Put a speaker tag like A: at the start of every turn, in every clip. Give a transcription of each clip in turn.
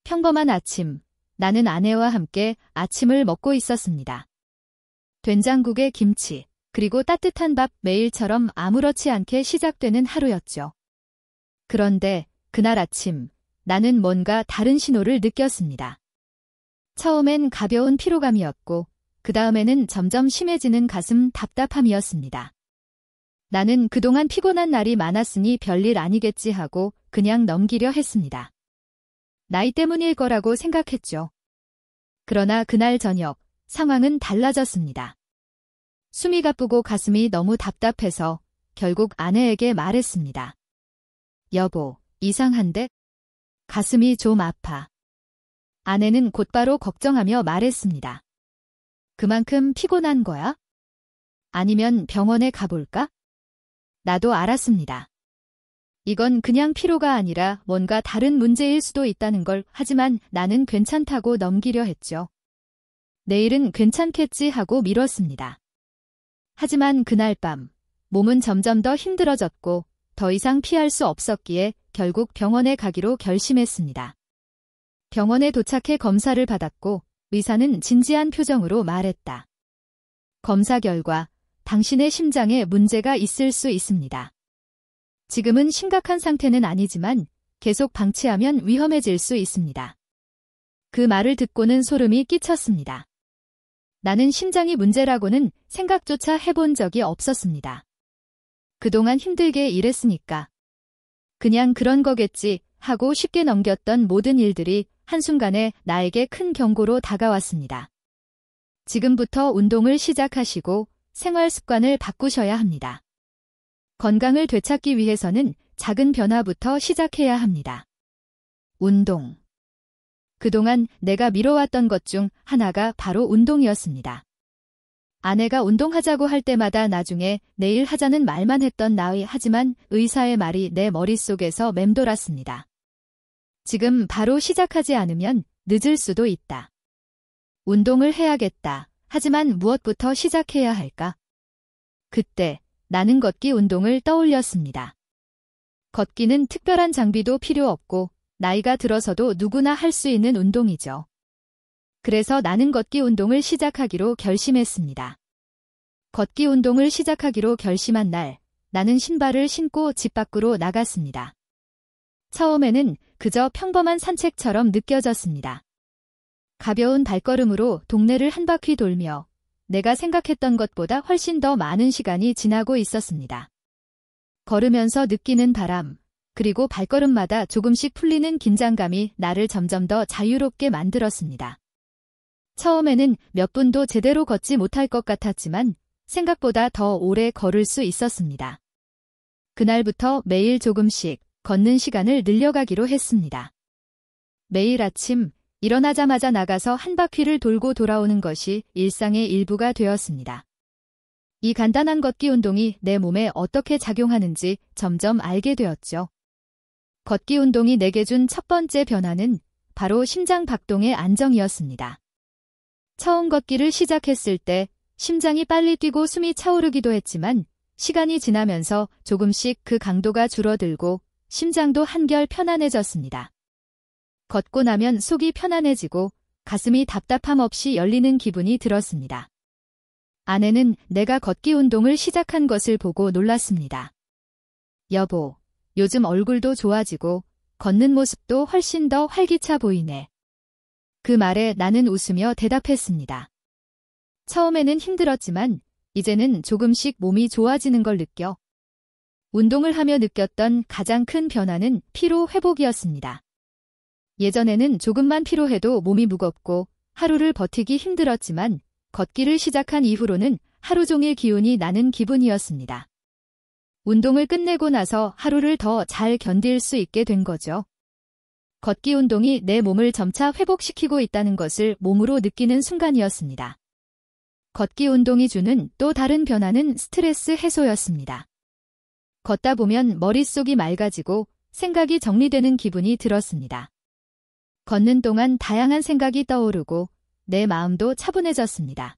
A: 평범한 아침, 나는 아내와 함께 아침을 먹고 있었습니다. 된장국에 김치, 그리고 따뜻한 밥 매일처럼 아무렇지 않게 시작되는 하루였죠. 그런데 그날 아침, 나는 뭔가 다른 신호를 느꼈습니다. 처음엔 가벼운 피로감이었고, 그 다음에는 점점 심해지는 가슴 답답함이었습니다. 나는 그동안 피곤한 날이 많았으니 별일 아니겠지 하고 그냥 넘기려 했습니다. 나이 때문일 거라고 생각했죠. 그러나 그날 저녁, 상황은 달라졌습니다. 숨이 가쁘고 가슴이 너무 답답해서 결국 아내에게 말했습니다. 여보, 이상한데? 가슴이 좀 아파. 아내는 곧바로 걱정하며 말했습니다. 그만큼 피곤한 거야? 아니면 병원에 가볼까? 나도 알았습니다. 이건 그냥 피로가 아니라 뭔가 다른 문제일 수도 있다는 걸, 하지만 나는 괜찮다고 넘기려 했죠. 내일은 괜찮겠지 하고 미뤘습니다. 하지만 그날 밤, 몸은 점점 더 힘들어졌고 더 이상 피할 수 없었기에 결국 병원에 가기로 결심했습니다. 병원에 도착해 검사를 받았고 의사는 진지한 표정으로 말했다. 검사 결과, 당신의 심장에 문제가 있을 수 있습니다. 지금은 심각한 상태는 아니지만 계속 방치하면 위험해질 수 있습니다. 그 말을 듣고는 소름이 끼쳤습니다. 나는 심장이 문제라고는 생각조차 해본 적이 없었습니다. 그동안 힘들게 일했으니까 그냥 그런 거겠지 하고 쉽게 넘겼던 모든 일들이 한순간에 나에게 큰 경고로 다가왔습니다. 지금부터 운동을 시작하시고 생활 습관을 바꾸셔야 합니다. 건강을 되찾기 위해서는 작은 변화부터 시작해야 합니다. 운동. 그동안 내가 미뤄왔던 것 중 하나가 바로 운동이었습니다. 아내가 운동하자고 할 때마다 나중에 내일 하자는 말만 했던 나의, 하지만 의사의 말이 내 머릿속에서 맴돌았습니다. 지금 바로 시작하지 않으면 늦을 수도 있다. 운동을 해야겠다. 하지만 무엇부터 시작해야 할까? 그때 나는 걷기 운동을 떠올렸습니다. 걷기는 특별한 장비도 필요 없고 나이가 들어서도 누구나 할 수 있는 운동이죠. 그래서 나는 걷기 운동을 시작하기로 결심했습니다. 걷기 운동을 시작하기로 결심한 날, 나는 신발을 신고 집 밖으로 나갔습니다. 처음에는 그저 평범한 산책처럼 느껴졌습니다. 가벼운 발걸음으로 동네를 한 바퀴 돌며 내가 생각했던 것보다 훨씬 더 많은 시간이 지나고 있었습니다. 걸으면서 느끼는 바람, 그리고 발걸음마다 조금씩 풀리는 긴장감이 나를 점점 더 자유롭게 만들었습니다. 처음에는 몇 분도 제대로 걷지 못할 것 같았지만 생각보다 더 오래 걸을 수 있었습니다. 그날부터 매일 조금씩 걷는 시간을 늘려가기로 했습니다. 매일 아침 일어나자마자 나가서 한 바퀴를 돌고 돌아오는 것이 일상의 일부가 되었습니다. 이 간단한 걷기 운동이 내 몸에 어떻게 작용하는지 점점 알게 되었죠. 걷기 운동이 내게 준 첫 번째 변화는 바로 심장 박동의 안정이었습니다. 처음 걷기를 시작했을 때 심장이 빨리 뛰고 숨이 차오르기도 했지만 시간이 지나면서 조금씩 그 강도가 줄어들고 심장도 한결 편안해졌습니다. 걷고 나면 속이 편안해지고 가슴이 답답함 없이 열리는 기분이 들었습니다. 아내는 내가 걷기 운동을 시작한 것을 보고 놀랐습니다. 여보, 요즘 얼굴도 좋아지고 걷는 모습도 훨씬 더 활기차 보이네. 그 말에 나는 웃으며 대답했습니다. 처음에는 힘들었지만 이제는 조금씩 몸이 좋아지는 걸 느껴. 운동을 하며 느꼈던 가장 큰 변화는 피로 회복이었습니다. 예전에는 조금만 피로해도 몸이 무겁고 하루를 버티기 힘들었지만 걷기를 시작한 이후로는 하루 종일 기운이 나는 기분이었습니다. 운동을 끝내고 나서 하루를 더 잘 견딜 수 있게 된 거죠. 걷기 운동이 내 몸을 점차 회복시키고 있다는 것을 몸으로 느끼는 순간이었습니다. 걷기 운동이 주는 또 다른 변화는 스트레스 해소였습니다. 걷다 보면 머릿속이 맑아지고 생각이 정리되는 기분이 들었습니다. 걷는 동안 다양한 생각이 떠오르고 내 마음도 차분해졌습니다.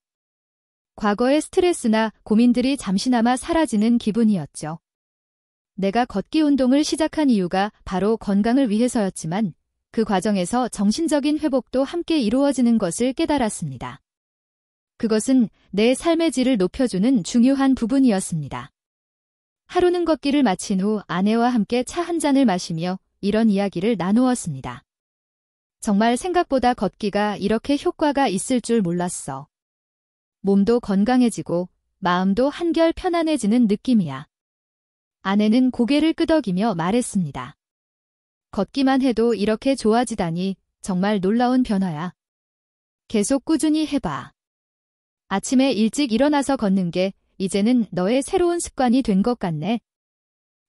A: 과거의 스트레스나 고민들이 잠시나마 사라지는 기분이었죠. 내가 걷기 운동을 시작한 이유가 바로 건강을 위해서였지만 그 과정에서 정신적인 회복도 함께 이루어지는 것을 깨달았습니다. 그것은 내 삶의 질을 높여주는 중요한 부분이었습니다. 하루는 걷기를 마친 후 아내와 함께 차 한 잔을 마시며 이런 이야기를 나누었습니다. 정말 생각보다 걷기가 이렇게 효과가 있을 줄 몰랐어. 몸도 건강해지고 마음도 한결 편안해지는 느낌이야. 아내는 고개를 끄덕이며 말했습니다. 걷기만 해도 이렇게 좋아지다니 정말 놀라운 변화야. 계속 꾸준히 해봐. 아침에 일찍 일어나서 걷는 게 이제는 너의 새로운 습관이 된 것 같네.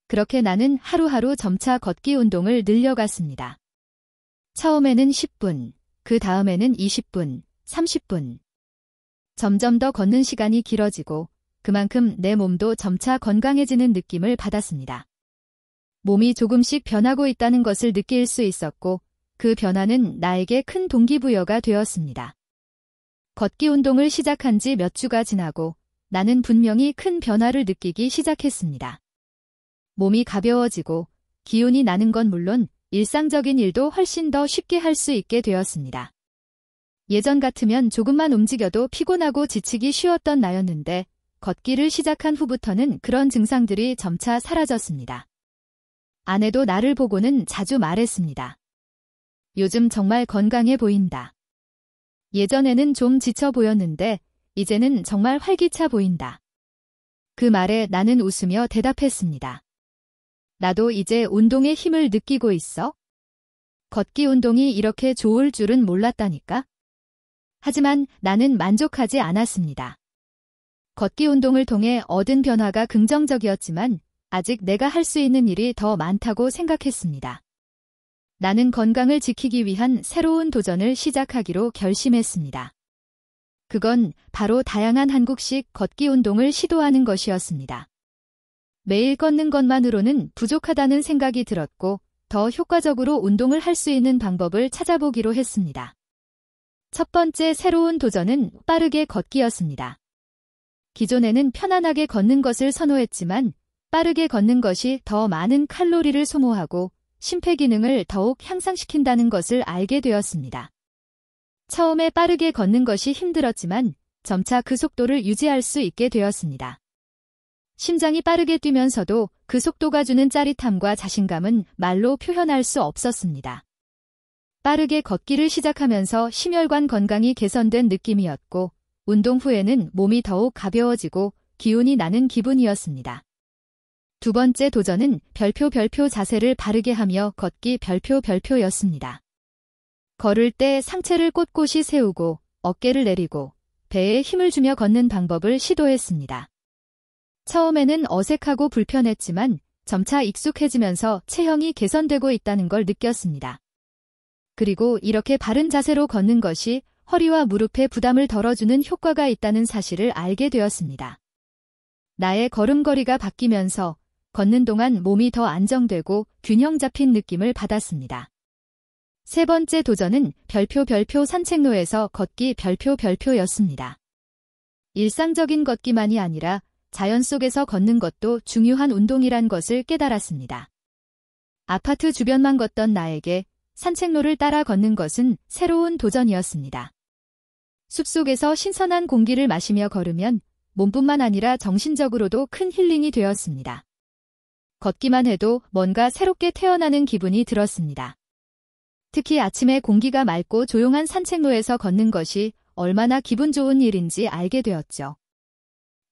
A: 그렇게 나는 하루하루 점차 걷기 운동을 늘려갔습니다. 처음에는 10분, 그 다음에는 20분, 30분. 점점 더 걷는 시간이 길어지고 그만큼 내 몸도 점차 건강해지는 느낌을 받았습니다. 몸이 조금씩 변하고 있다는 것을 느낄 수 있었고 그 변화는 나에게 큰 동기부여가 되었습니다. 걷기 운동을 시작한 지 몇 주가 지나고 나는 분명히 큰 변화를 느끼기 시작했습니다. 몸이 가벼워지고 기운이 나는 건 물론 일상적인 일도 훨씬 더 쉽게 할 수 있게 되었습니다. 예전 같으면 조금만 움직여도 피곤하고 지치기 쉬웠던 나였는데 걷기를 시작한 후부터는 그런 증상들이 점차 사라졌습니다. 아내도 나를 보고는 자주 말했습니다. 요즘 정말 건강해 보인다. 예전에는 좀 지쳐 보였는데 이제는 정말 활기차 보인다. 그 말에 나는 웃으며 대답했습니다. 나도 이제 운동의 힘을 느끼고 있어. 걷기 운동이 이렇게 좋을 줄은 몰랐다니까. 하지만 나는 만족하지 않았습니다. 걷기 운동을 통해 얻은 변화가 긍정적이었지만 아직 내가 할 수 있는 일이 더 많다고 생각했습니다. 나는 건강을 지키기 위한 새로운 도전을 시작하기로 결심했습니다. 그건 바로 다양한 한국식 걷기 운동을 시도하는 것이었습니다. 매일 걷는 것만으로는 부족하다는 생각이 들었고 더 효과적으로 운동을 할 수 있는 방법을 찾아보기로 했습니다. 첫 번째 새로운 도전은 빠르게 걷기였습니다. 기존에는 편안하게 걷는 것을 선호했지만 빠르게 걷는 것이 더 많은 칼로리를 소모하고 심폐기능을 더욱 향상시킨다는 것을 알게 되었습니다. 처음에 빠르게 걷는 것이 힘들었지만 점차 그 속도를 유지할 수 있게 되었습니다. 심장이 빠르게 뛰면서도 그 속도가 주는 짜릿함과 자신감은 말로 표현할 수 없었습니다. 빠르게 걷기를 시작하면서 심혈관 건강이 개선된 느낌이었고 운동 후에는 몸이 더욱 가벼워지고 기운이 나는 기분이었습니다. 두 번째 도전은 별표 자세를 바르게 하며 걷기 별표였습니다. 걸을 때 상체를 꼿꼿이 세우고 어깨를 내리고 배에 힘을 주며 걷는 방법을 시도했습니다. 처음에는 어색하고 불편했지만 점차 익숙해지면서 체형이 개선되고 있다는 걸 느꼈습니다. 그리고 이렇게 바른 자세로 걷는 것이 허리와 무릎에 부담을 덜어주는 효과가 있다는 사실을 알게 되었습니다. 나의 걸음걸이가 바뀌면서 걷는 동안 몸이 더 안정되고 균형 잡힌 느낌을 받았습니다. 세 번째 도전은 별표 산책로에서 걷기 별표였습니다. 일상적인 걷기만이 아니라 자연 속에서 걷는 것도 중요한 운동이란 것을 깨달았습니다. 아파트 주변만 걷던 나에게 산책로를 따라 걷는 것은 새로운 도전이었습니다. 숲속에서 신선한 공기를 마시며 걸으면 몸뿐만 아니라 정신적으로도 큰 힐링이 되었습니다. 걷기만 해도 뭔가 새롭게 태어나는 기분이 들었습니다. 특히 아침에 공기가 맑고 조용한 산책로에서 걷는 것이 얼마나 기분 좋은 일인지 알게 되었죠.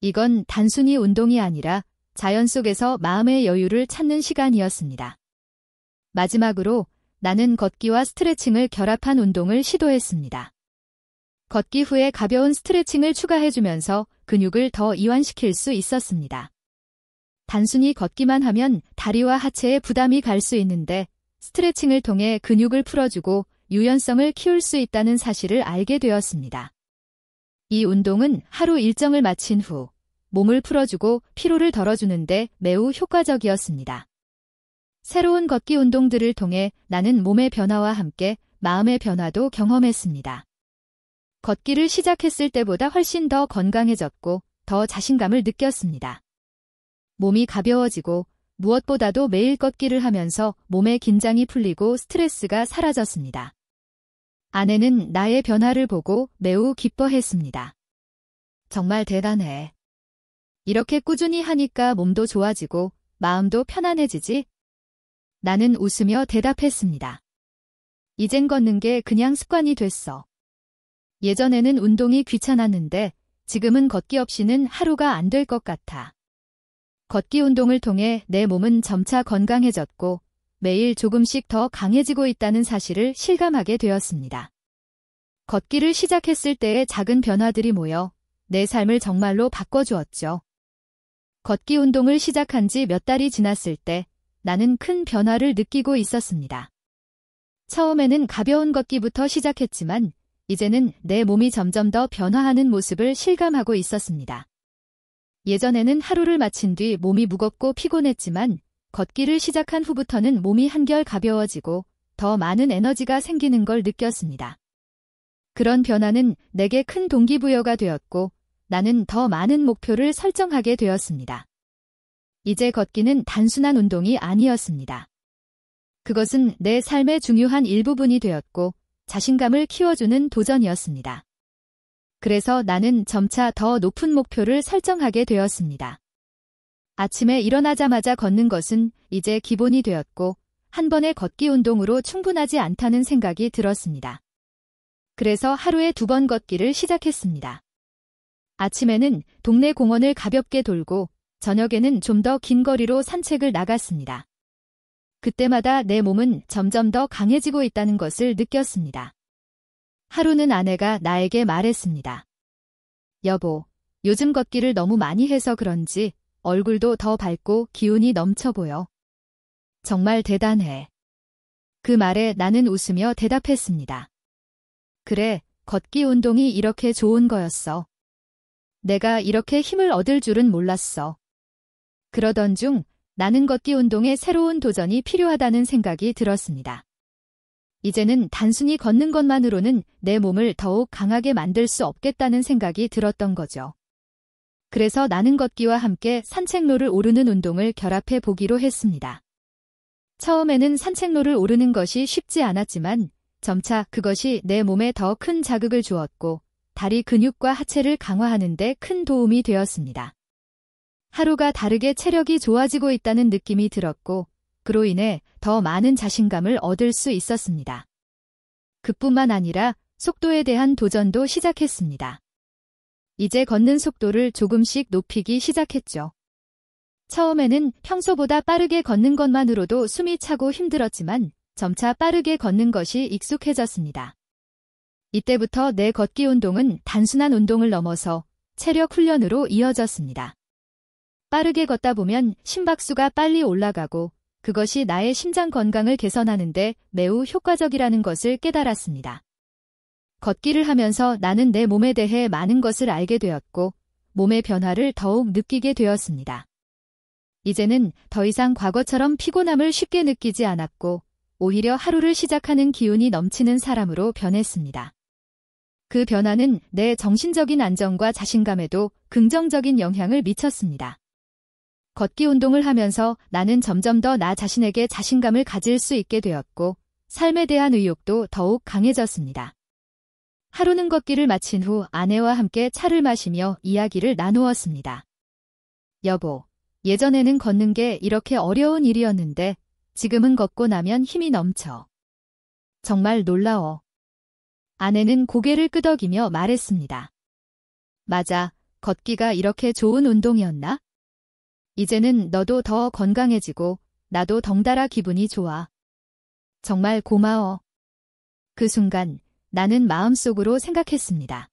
A: 이건 단순히 운동이 아니라 자연 속에서 마음의 여유를 찾는 시간이었습니다. 마지막으로 나는 걷기와 스트레칭을 결합한 운동을 시도했습니다. 걷기 후에 가벼운 스트레칭을 추가해주면서 근육을 더 이완시킬 수 있었습니다. 단순히 걷기만 하면 다리와 하체에 부담이 갈 수 있는데 스트레칭을 통해 근육을 풀어주고 유연성을 키울 수 있다는 사실을 알게 되었습니다. 이 운동은 하루 일정을 마친 후 몸을 풀어주고 피로를 덜어주는데 매우 효과적이었습니다. 새로운 걷기 운동들을 통해 나는 몸의 변화와 함께 마음의 변화도 경험했습니다. 걷기를 시작했을 때보다 훨씬 더 건강해졌고 더 자신감을 느꼈습니다. 몸이 가벼워지고 무엇보다도 매일 걷기를 하면서 몸의 긴장이 풀리고 스트레스가 사라졌습니다. 아내는 나의 변화를 보고 매우 기뻐했습니다. 정말 대단해. 이렇게 꾸준히 하니까 몸도 좋아지고 마음도 편안해지지? 나는 웃으며 대답했습니다. 이젠 걷는 게 그냥 습관이 됐어. 예전에는 운동이 귀찮았는데 지금은 걷기 없이는 하루가 안 될 것 같아. 걷기 운동을 통해 내 몸은 점차 건강해졌고 매일 조금씩 더 강해지고 있다는 사실을 실감하게 되었습니다. 걷기를 시작했을 때의 작은 변화들이 모여 내 삶을 정말로 바꿔주었죠. 걷기 운동을 시작한 지 몇 달이 지났을 때 나는 큰 변화를 느끼고 있었습니다. 처음에는 가벼운 걷기부터 시작했지만 이제는 내 몸이 점점 더 변화하는 모습을 실감하고 있었습니다. 예전에는 하루를 마친 뒤 몸이 무겁고 피곤했지만 걷기를 시작한 후부터는 몸이 한결 가벼워지고 더 많은 에너지가 생기는 걸 느꼈습니다. 그런 변화는 내게 큰 동기부여가 되었고 나는 더 많은 목표를 설정하게 되었습니다. 이제 걷기는 단순한 운동이 아니었습니다. 그것은 내 삶의 중요한 일부분이 되었고 자신감을 키워주는 도전이었습니다. 그래서 나는 점차 더 높은 목표를 설정하게 되었습니다. 아침에 일어나자마자 걷는 것은 이제 기본이 되었고 한 번의 걷기 운동으로 충분하지 않다는 생각이 들었습니다. 그래서 하루에 2번 걷기를 시작했습니다. 아침에는 동네 공원을 가볍게 돌고 저녁에는 좀 더 긴 거리로 산책을 나갔습니다. 그때마다 내 몸은 점점 더 강해지고 있다는 것을 느꼈습니다. 하루는 아내가 나에게 말했습니다. 여보, 요즘 걷기를 너무 많이 해서 그런지 얼굴도 더 밝고 기운이 넘쳐 보여. 정말 대단해. 그 말에 나는 웃으며 대답했습니다. 그래, 걷기 운동이 이렇게 좋은 거였어. 내가 이렇게 힘을 얻을 줄은 몰랐어. 그러던 중 나는 걷기 운동에 새로운 도전이 필요하다는 생각이 들었습니다. 이제는 단순히 걷는 것만으로는 내 몸을 더욱 강하게 만들 수 없겠다는 생각이 들었던 거죠. 그래서 나는 걷기와 함께 산책로를 오르는 운동을 결합해 보기로 했습니다. 처음에는 산책로를 오르는 것이 쉽지 않았지만 점차 그것이 내 몸에 더 큰 자극을 주었고 다리 근육과 하체를 강화하는 데 큰 도움이 되었습니다. 하루가 다르게 체력이 좋아지고 있다는 느낌이 들었고 그로 인해 더 많은 자신감을 얻을 수 있었습니다. 그뿐만 아니라 속도에 대한 도전도 시작했습니다. 이제 걷는 속도를 조금씩 높이기 시작했죠. 처음에는 평소보다 빠르게 걷는 것만으로도 숨이 차고 힘들었지만 점차 빠르게 걷는 것이 익숙해졌습니다. 이때부터 내 걷기 운동은 단순한 운동을 넘어서 체력 훈련으로 이어졌습니다. 빠르게 걷다 보면 심박수가 빨리 올라가고 그것이 나의 심장 건강을 개선하는 데 매우 효과적이라는 것을 깨달았습니다. 걷기를 하면서 나는 내 몸에 대해 많은 것을 알게 되었고 몸의 변화를 더욱 느끼게 되었습니다. 이제는 더 이상 과거처럼 피곤함을 쉽게 느끼지 않았고 오히려 하루를 시작하는 기운이 넘치는 사람으로 변했습니다. 그 변화는 내 정신적인 안정과 자신감에도 긍정적인 영향을 미쳤습니다. 걷기 운동을 하면서 나는 점점 더 나 자신에게 자신감을 가질 수 있게 되었고 삶에 대한 의욕도 더욱 강해졌습니다. 하루는 걷기를 마친 후 아내와 함께 차를 마시며 이야기를 나누었습니다. 여보, 예전에는 걷는 게 이렇게 어려운 일이었는데 지금은 걷고 나면 힘이 넘쳐. 정말 놀라워. 아내는 고개를 끄덕이며 말했습니다. 맞아, 걷기가 이렇게 좋은 운동이었나? 이제는 너도 더 건강해지고 나도 덩달아 기분이 좋아. 정말 고마워. 그 순간 나는 마음속으로 생각했습니다.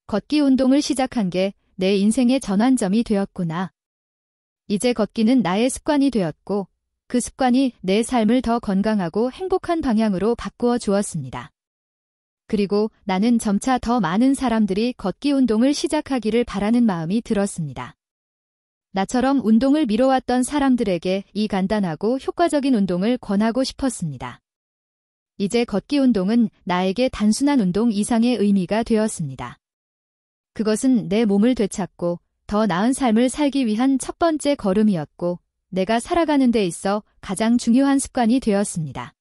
A: 걷기 운동을 시작한 게 내 인생의 전환점이 되었구나. 이제 걷기는 나의 습관이 되었고 그 습관이 내 삶을 더 건강하고 행복한 방향으로 바꾸어 주었습니다. 그리고 나는 점차 더 많은 사람들이 걷기 운동을 시작하기를 바라는 마음이 들었습니다. 나처럼 운동을 미뤄왔던 사람들에게 이 간단하고 효과적인 운동을 권하고 싶었습니다. 이제 걷기 운동은 나에게 단순한 운동 이상의 의미가 되었습니다. 그것은 내 몸을 되찾고 더 나은 삶을 살기 위한 첫 번째 걸음이었고 내가 살아가는 데 있어 가장 중요한 습관이 되었습니다.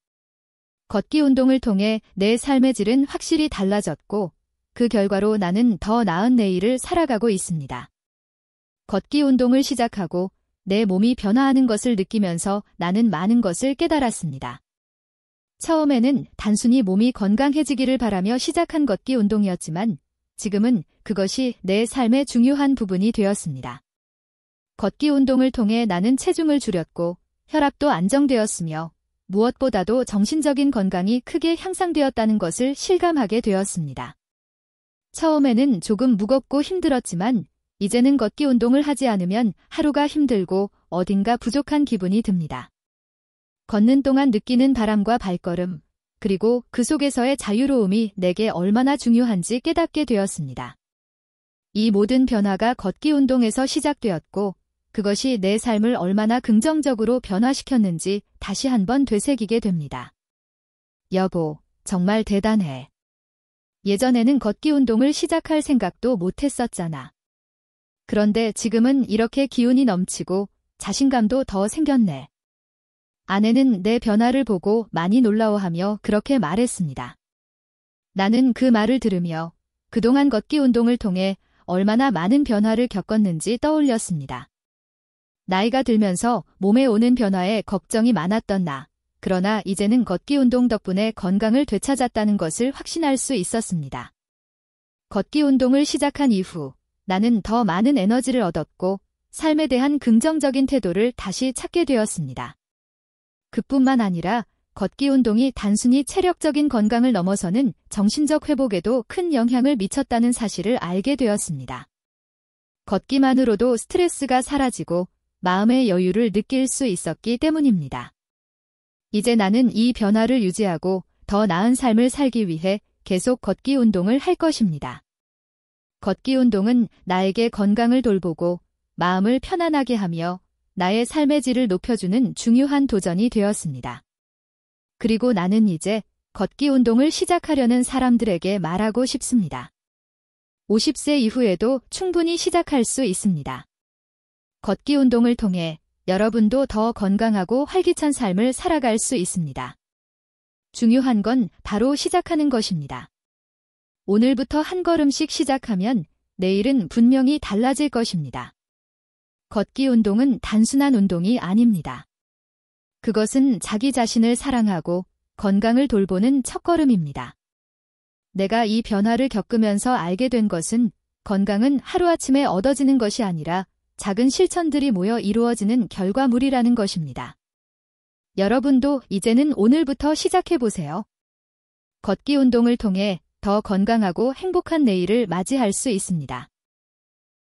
A: 걷기 운동을 통해 내 삶의 질은 확실히 달라졌고 그 결과로 나는 더 나은 내일을 살아가고 있습니다. 걷기 운동을 시작하고 내 몸이 변화하는 것을 느끼면서 나는 많은 것을 깨달았습니다. 처음에는 단순히 몸이 건강해지기를 바라며 시작한 걷기 운동이었지만 지금은 그것이 내 삶의 중요한 부분이 되었습니다. 걷기 운동을 통해 나는 체중을 줄였고 혈압도 안정되었으며 무엇보다도 정신적인 건강이 크게 향상되었다는 것을 실감하게 되었습니다. 처음에는 조금 무겁고 힘들었지만 이제는 걷기 운동을 하지 않으면 하루가 힘들고 어딘가 부족한 기분이 듭니다. 걷는 동안 느끼는 바람과 발걸음, 그리고 그 속에서의 자유로움이 내게 얼마나 중요한지 깨닫게 되었습니다. 이 모든 변화가 걷기 운동에서 시작되었고 그것이 내 삶을 얼마나 긍정적으로 변화시켰는지 다시 한번 되새기게 됩니다. 여보, 정말 대단해. 예전에는 걷기 운동을 시작할 생각도 못했었잖아. 그런데 지금은 이렇게 기운이 넘치고 자신감도 더 생겼네. 아내는 내 변화를 보고 많이 놀라워하며 그렇게 말했습니다. 나는 그 말을 들으며 그동안 걷기 운동을 통해 얼마나 많은 변화를 겪었는지 떠올렸습니다. 나이가 들면서 몸에 오는 변화에 걱정이 많았던 나. 그러나 이제는 걷기 운동 덕분에 건강을 되찾았다는 것을 확신할 수 있었습니다. 걷기 운동을 시작한 이후 나는 더 많은 에너지를 얻었고 삶에 대한 긍정적인 태도를 다시 찾게 되었습니다. 그뿐만 아니라 걷기 운동이 단순히 체력적인 건강을 넘어서는 정신적 회복에도 큰 영향을 미쳤다는 사실을 알게 되었습니다. 걷기만으로도 스트레스가 사라지고 마음의 여유를 느낄 수 있었기 때문입니다. 이제 나는 이 변화를 유지하고 더 나은 삶을 살기 위해 계속 걷기 운동을 할 것입니다. 걷기 운동은 나에게 건강을 돌보고 마음을 편안하게 하며 나의 삶의 질을 높여주는 중요한 도전이 되었습니다. 그리고 나는 이제 걷기 운동을 시작하려는 사람들에게 말하고 싶습니다. 50세 이후에도 충분히 시작할 수 있습니다. 걷기 운동을 통해 여러분도 더 건강하고 활기찬 삶을 살아갈 수 있습니다. 중요한 건 바로 시작하는 것입니다. 오늘부터 한 걸음씩 시작하면 내일은 분명히 달라질 것입니다. 걷기 운동은 단순한 운동이 아닙니다. 그것은 자기 자신을 사랑하고 건강을 돌보는 첫걸음입니다. 내가 이 변화를 겪으면서 알게 된 것은 건강은 하루아침에 얻어지는 것이 아니라 작은 실천들이 모여 이루어지는 결과물이라는 것입니다. 여러분도 이제는 오늘부터 시작해보세요. 걷기 운동을 통해 더 건강하고 행복한 내일을 맞이할 수 있습니다.